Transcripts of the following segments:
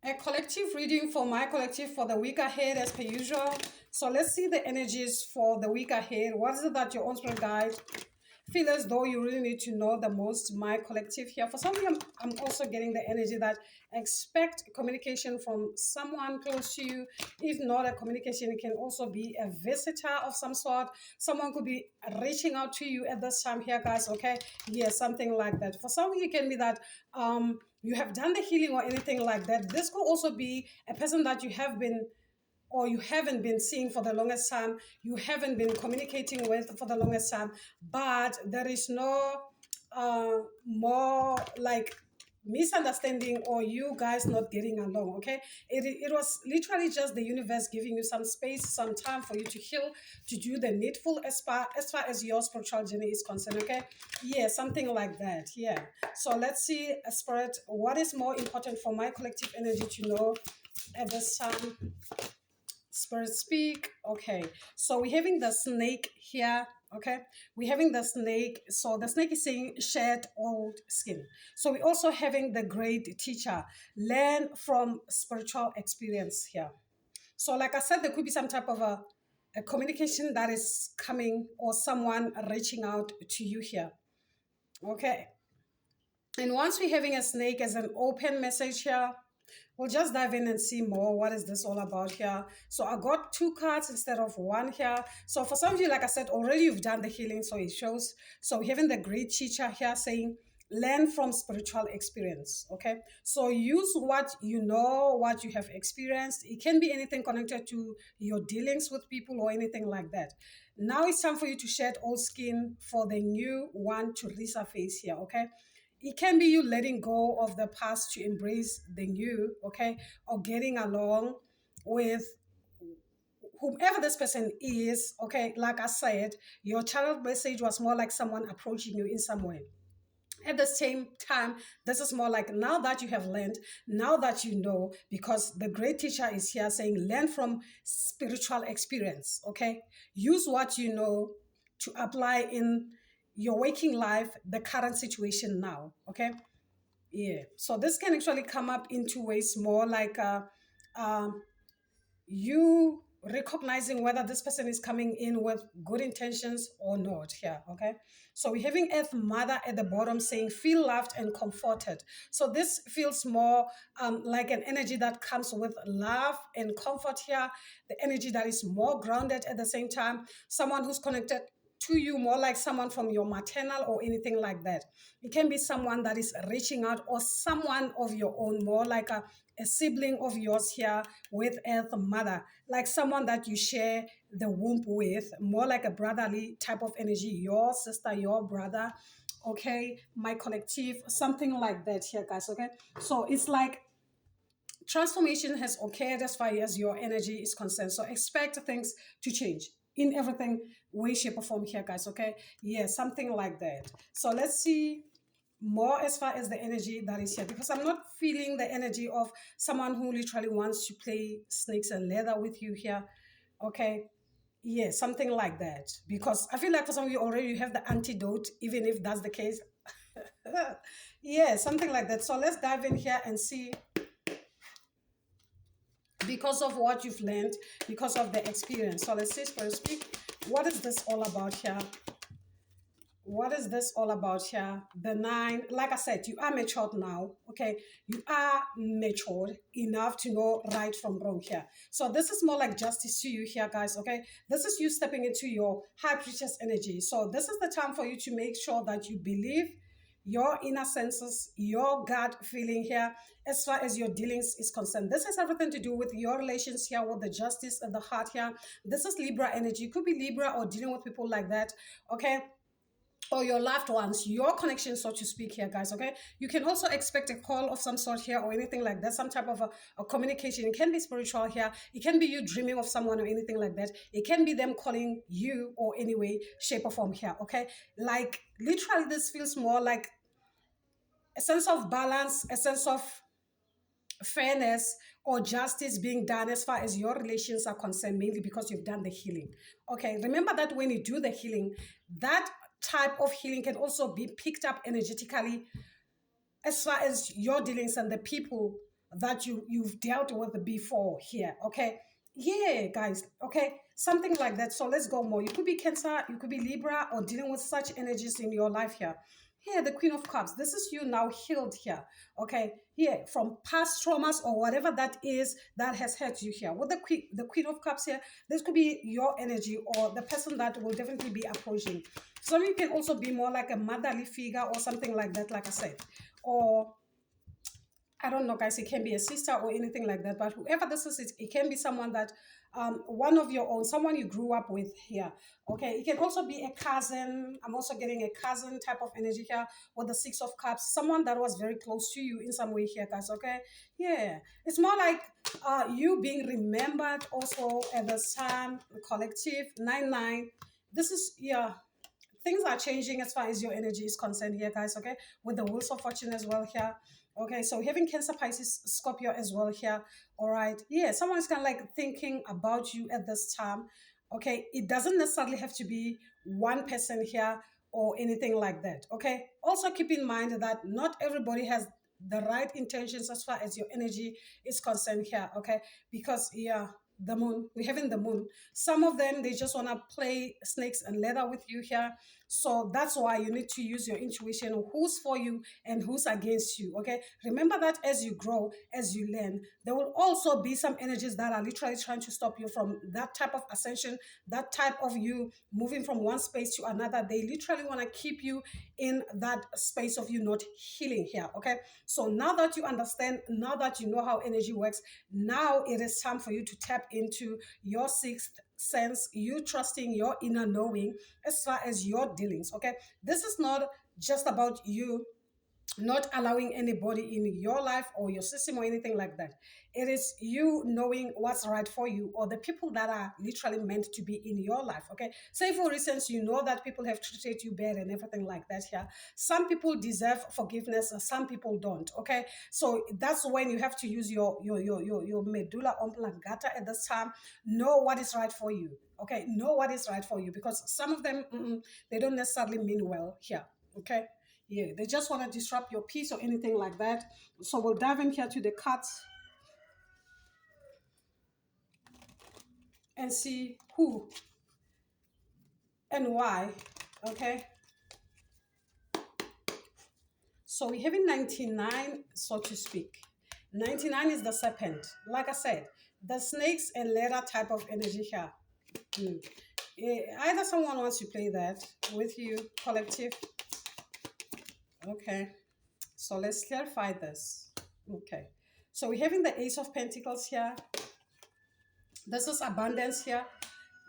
A collective reading for my collective for the week ahead as per usual. So let's see the energies for the week ahead. What is it that your own spirit guide feel as though you really need to know the most, my collective here? For some of you, I'm also getting the energy that expect communication from someone close to you. If not a communication, it can also be a visitor of some sort. Someone could be reaching out to you at this time here, guys. Okay, yeah, something like that. For some of you, it can be that you have done the healing or anything like that. This could also be a person that you have been or you haven't been seeing for the longest time, you haven't been communicating with for the longest time, but there is no more like misunderstanding or you guys not getting along. Okay, it was literally just the universe giving you some space, some time for you to heal, to do the needful as far as your spiritual journey is concerned. Okay, yeah, something like that. Yeah, so let's see, spirit, what is more important for my collective energy to know at this time? Spirit speak. Okay, so we're having the snake here. Okay, we're having the snake. So the snake is saying shed old skin. So we're also having the great teacher, learn from spiritual experience here. So like I said, there could be some type of a communication that is coming or someone reaching out to you here. Okay, and once we're having a snake as an open message here, we'll just dive in and see more. What is this all about here? So I got two cards instead of one here. So for some of you, like I said, already you've done the healing, so it shows. So we're having the great teacher here saying, learn from spiritual experience. Okay, so use what you know, what you have experienced. It can be anything connected to your dealings with people or anything like that. Now it's time for you to shed old skin for the new one to resurface here. Okay, it can be you letting go of the past to embrace the new. Okay, or getting along with whomever this person is. Okay, like I said, your child message was more like someone approaching you in some way. At the same time, this is more like now that you have learned, now that you know, because the great teacher is here saying, learn from spiritual experience. Okay, use what you know to apply in your waking life, the current situation now. Okay, yeah. So this can actually come up in two ways, more like um, you recognizing whether this person is coming in with good intentions or not here. Okay, so we're having Earth Mother at the bottom saying feel loved and comforted. So this feels more like an energy that comes with love and comfort here, the energy that is more grounded at the same time, someone who's connected to you more like someone from your maternal or anything like that. It can be someone that is reaching out or someone of your own, more like a sibling of yours here with Earth Mother, like someone that you share the womb with, more like a brotherly type of energy, your sister, your brother. Okay, my collective, something like that here, guys. Okay, so it's like transformation has occurred as far as your energy is concerned. So expect things to change in everything, way, shape, or form here, guys. Okay, yeah, something like that. So let's see more as far as the energy that is here, because I'm not feeling the energy of someone who literally wants to play snakes and leather with you here. Okay, yeah, something like that, because I feel like for some of you already you have the antidote, even if that's the case. Yeah, something like that. So let's dive in here and see, because of what you've learned, because of the experience. So let's see, Spirit speak. What is this all about here? What is this all about here? The nine, like I said, you are matured now. Okay, you are matured enough to know right from wrong here. So this is more like justice to you here, guys. Okay, this is you stepping into your high precious energy. So this is the time for you to make sure that you believe your inner senses, your gut feeling here, as far as your dealings is concerned. This has everything to do with your relations here, with the justice and the heart here. This is Libra energy. It could be Libra or dealing with people like that. Okay, or your loved ones, your connection, so to speak here, guys. Okay, you can also expect a call of some sort here or anything like that, some type of a communication. It can be spiritual here, it can be you dreaming of someone or anything like that, it can be them calling you or any way, shape, or form here. Okay, like literally this feels more like a sense of balance, a sense of fairness or justice being done as far as your relations are concerned, mainly because you've done the healing. Okay, remember that when you do the healing, that type of healing can also be picked up energetically as far as your dealings and the people that you've dealt with before here. Okay. Yeah, guys. Okay. Something like that. So let's go more. You could be Cancer, you could be Libra, or dealing with such energies in your life here. Here, the Queen of Cups. This is you now healed here. Okay. Here, from past traumas or whatever that is that has hurt you here. With the Queen of Cups here, this could be your energy or the person that will definitely be approaching. Some of you can also be more like a motherly figure or something like that, like I said. Or I don't know, guys, it can be a sister or anything like that, but whoever this is, it can be someone that, one of your own, someone you grew up with here. Okay, it can also be a cousin. I'm also getting a cousin type of energy here with the Six of Cups, someone that was very close to you in some way here, guys. Okay, yeah, it's more like you being remembered also at the time, collective 9-9. This is, yeah, things are changing as far as your energy is concerned here, guys. Okay, with the Wheels of Fortune as well here. Okay, so having Cancer, Pisces, Scorpio as well here. All right, yeah, someone's kind of like thinking about you at this time. Okay, it doesn't necessarily have to be one person here or anything like that. Okay, also keep in mind that not everybody has the right intentions as far as your energy is concerned here. Okay, because yeah, the moon, we're having the moon. Some of them, they just want to play snakes and leather with you here. So that's why you need to use your intuition, who's for you and who's against you. Okay, remember that as you grow, as you learn, there will also be some energies that are literally trying to stop you from that type of ascension, that type of you moving from one space to another. They literally want to keep you in that space of you not healing here. Okay, so now that you understand, now that you know how energy works, now it is time for you to tap into your sixth sense, you trusting your inner knowing as far as your dealings. Okay, this is not just about you not allowing anybody in your life or your system or anything like that. It is you knowing what's right for you or the people that are literally meant to be in your life. Okay, say for instance, you know that people have treated you bad and everything like that here. Some people deserve forgiveness and some people don't. Okay, so that's when you have to use your medulla oblongata at this time. Know what is right for you. Okay, know what is right for you, because some of them, they don't necessarily mean well here. Okay, yeah, they just want to disrupt your peace or anything like that. So we'll dive in here to the cards and see who and why. Okay, so we're having 99, so to speak. 99 is the serpent. Like I said, the snakes and ladder type of energy here. Either someone wants to play that with you, collective. Okay, so let's clarify this. Okay, so we're having the Ace of Pentacles here. This is abundance here.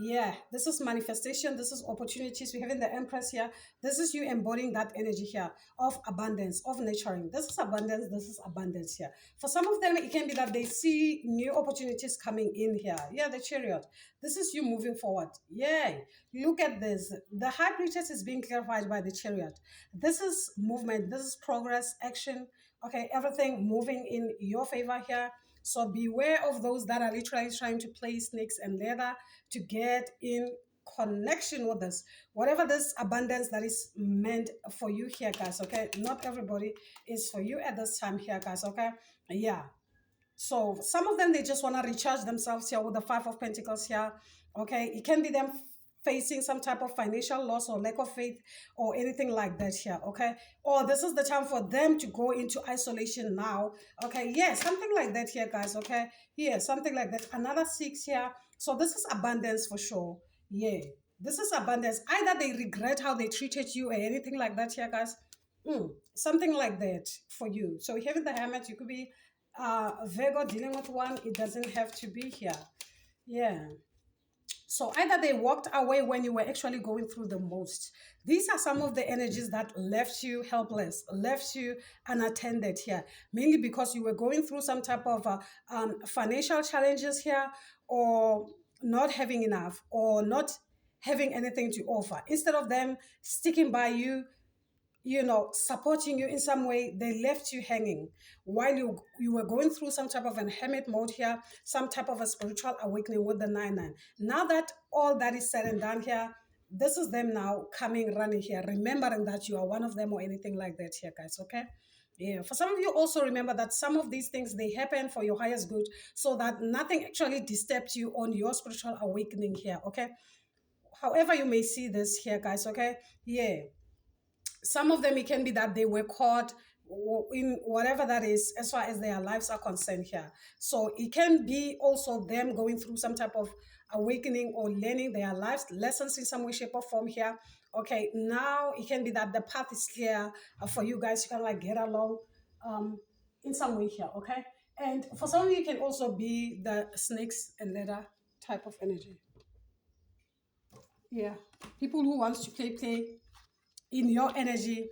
Yeah, this is manifestation. This is opportunities. We're having the Empress here. This is you embodying that energy here of abundance, of nurturing. This is abundance. This is abundance here. For some of them, it can be that they see new opportunities coming in here. Yeah, the Chariot. This is you moving forward. Yeah, look at this. The High Priestess is being clarified by the Chariot. This is movement. This is progress, action. Okay, everything moving in your favor here. So beware of those that are literally trying to play snakes and leather to get in connection with us. Whatever this abundance that is meant for you here, guys, okay? Not everybody is for you at this time here, guys, okay? Yeah. So some of them, they just want to recharge themselves here with the Five of Pentacles here, okay? It can be them facing some type of financial loss or lack of faith or anything like that here, okay? Or this is the time for them to go into isolation now, okay? Yeah, something like that here, guys, okay? Yeah, something like that. Another 6 here. So this is abundance for sure. Yeah, this is abundance. Either they regret how they treated you or anything like that here, guys. Something like that for you. So having the Hermit, you could be Virgo dealing with one. It doesn't have to be here. Yeah. So either they walked away when you were actually going through the most. These are some of the energies that left you helpless, left you unattended here, mainly because you were going through some type of financial challenges here, or not having enough, or not having anything to offer. Instead of them sticking by you, supporting you in some way, they left you hanging while you were going through some type of an hermit mode here, some type of a spiritual awakening with the 9-9. Now that all that is said and done here, this is them now coming running here, remembering that you are one of them or anything like that here, guys, okay? Yeah, for some of you also remember that some of these things they happen for your highest good, so that nothing actually disturbs you on your spiritual awakening here. Okay, however you may see this here, guys. Okay, yeah, some of them it can be that they were caught in whatever that is as far as their lives are concerned here. So it can be also them going through some type of awakening or learning their lives lessons in some way, shape, or form here. Okay, now it can be that the path is clear for you guys. You can like get along um in some way here. Okay, and for some of you it can also be the snakes and ladder type of energy. Yeah, people who wants to play in your energy.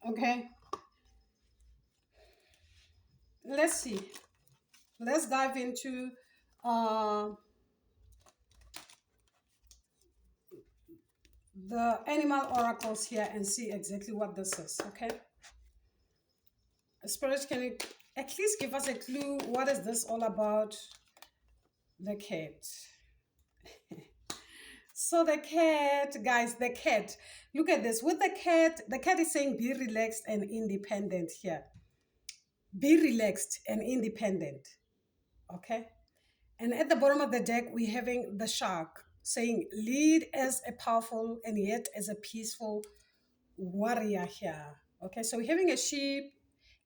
Okay, let's see. Let's dive into uh, the animal oracles here and see exactly what this is. Okay, Spirit, can you at least give us a clue? What is this all about? The cat. So the cat, guys, the cat. Look at this. With the cat is saying be relaxed and independent here. Be relaxed and independent. Okay. And at the bottom of the deck, we're having the shark saying, lead as a powerful and yet as a peaceful warrior here. Okay, so we're having a sheep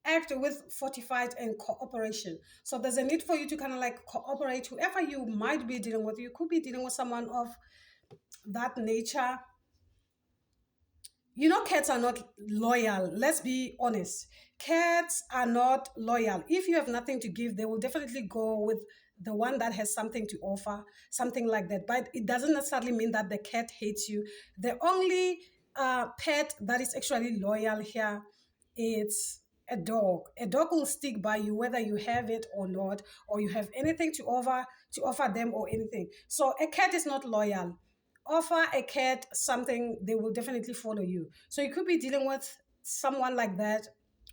act with fortified and cooperation. So there's a need for you to kind of like cooperate, whoever you might be dealing with. You could be dealing with someone of that nature. You know, cats are not loyal. Let's be honest. Cats are not loyal. If you have nothing to give, they will definitely go with the one that has something to offer, something like that. But it doesn't necessarily mean that the cat hates you. The only pet that is actually loyal here is a dog. A dog will stick by you whether you have it or not, or you have anything to offer them or anything. So a cat is not loyal. Offer a cat something, they will definitely follow you. So you could be dealing with someone like that,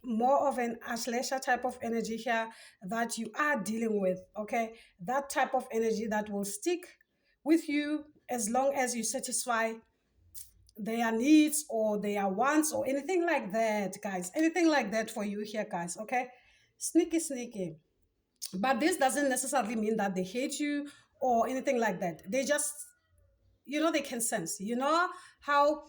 more of an Ashlesha type of energy here that you are dealing with. Okay, that type of energy that will stick with you as long as you satisfy their needs or their wants or anything like that, guys. Anything like that for you here, guys. Okay, sneaky, sneaky. But this doesn't necessarily mean that they hate you or anything like that. They just, they can sense, how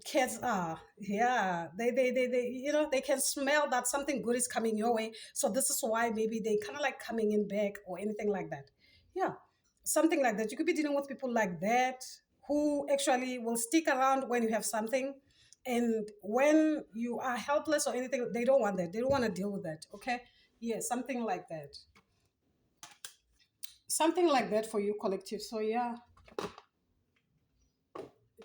kids are. Yeah, they they can smell that something good is coming your way. So this is why maybe they kind of like coming in back or anything like that. Yeah, something like that. You could be dealing with people like that who actually will stick around when you have something, and when you are helpless or anything, they don't want that. They don't want to deal with that. Okay, yeah, something like that. Something like that for you, collective. So yeah,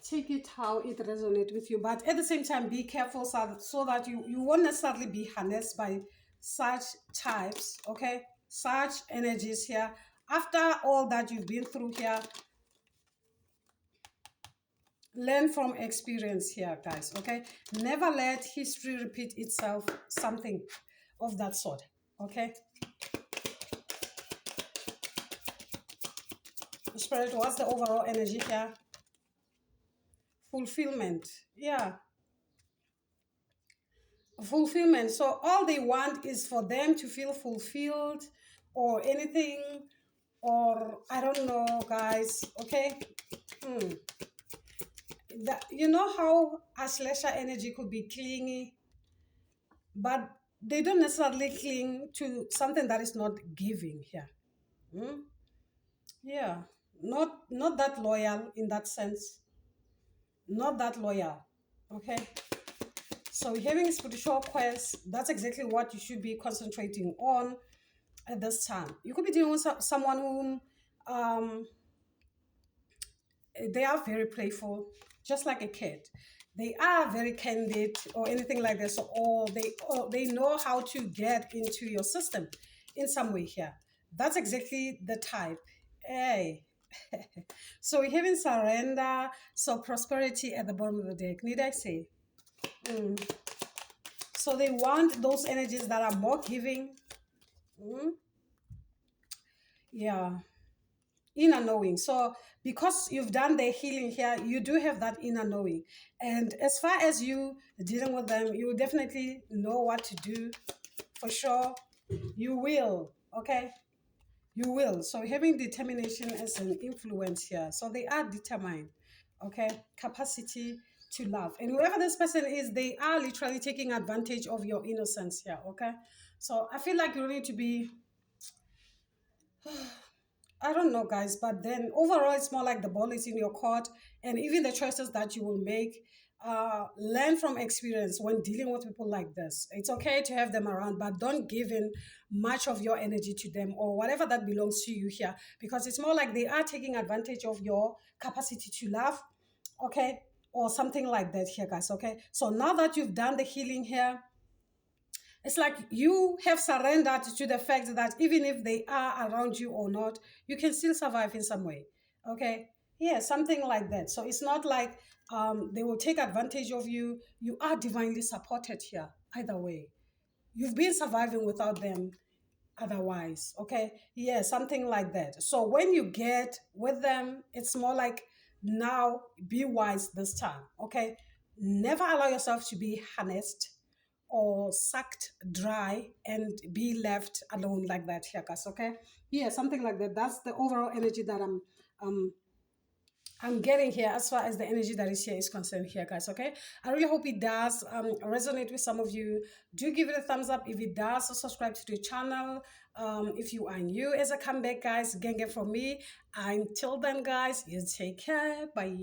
take it how it resonates with you, but at the same time be careful so that you won't necessarily be harnessed by such types. Okay, such energies here. After all that you've been through here, learn from experience here, guys. Okay, never let history repeat itself, something of that sort. Okay, Spirit, what's the overall energy here? Fulfillment. Yeah, fulfillment. So all they want is for them to feel fulfilled or anything, or I don't know, guys. Okay, hmm. You know how Ashlesha energy could be clingy, but they don't necessarily cling to something that is not giving here. Hmm? Yeah, not that loyal in that sense. Not that loyal. Okay. So having spiritual quests, that's exactly what you should be concentrating on at this time. You could be dealing with someone whom they are very playful, just like a kid. They are very candid or anything like this, or they know how to get into your system in some way here. That's exactly the type. Hey. So we're having surrender, so prosperity at the bottom of the deck. Need I say? Mm. So they want those energies that are more giving. Mm. Yeah. inner knowing. So because you've done the healing here, you do have that inner knowing. And as far as you dealing with them, you will definitely know what to do for sure. You will, okay? You will. So having determination as an influence here. So they are determined, okay? Capacity to love. And whoever this person is, they are literally taking advantage of your innocence here, okay? So I feel like you need to be, I don't know, guys, but then overall, it's more like the ball is in your court, and even the choices that you will make. Learn from experience when dealing with people like this. It's okay to have them around, but don't give in much of your energy to them or whatever that belongs to you here, because it's more like they are taking advantage of your capacity to love, okay, or something like that here, guys. Okay, so now that you've done the healing here, it's like you have surrendered to the fact that even if they are around you or not, you can still survive in some way. Okay. Yeah, something like that. So it's not like they will take advantage of you. You are divinely supported here, either way. You've been surviving without them otherwise. Okay. Yeah, something like that. So when you get with them, it's more like now be wise this time. Okay. Never allow yourself to be harnessed or sucked dry and be left alone like that here, guys. Okay. Yeah, something like that. That's the overall energy that um I'm getting here as far as the energy that is here is concerned here, guys. Okay. I really hope it does resonate with some of you. Do give it a thumbs up if it does. So subscribe to the channel. If you are new as a comeback, guys, gang from me. Until then, guys, you take care. Bye.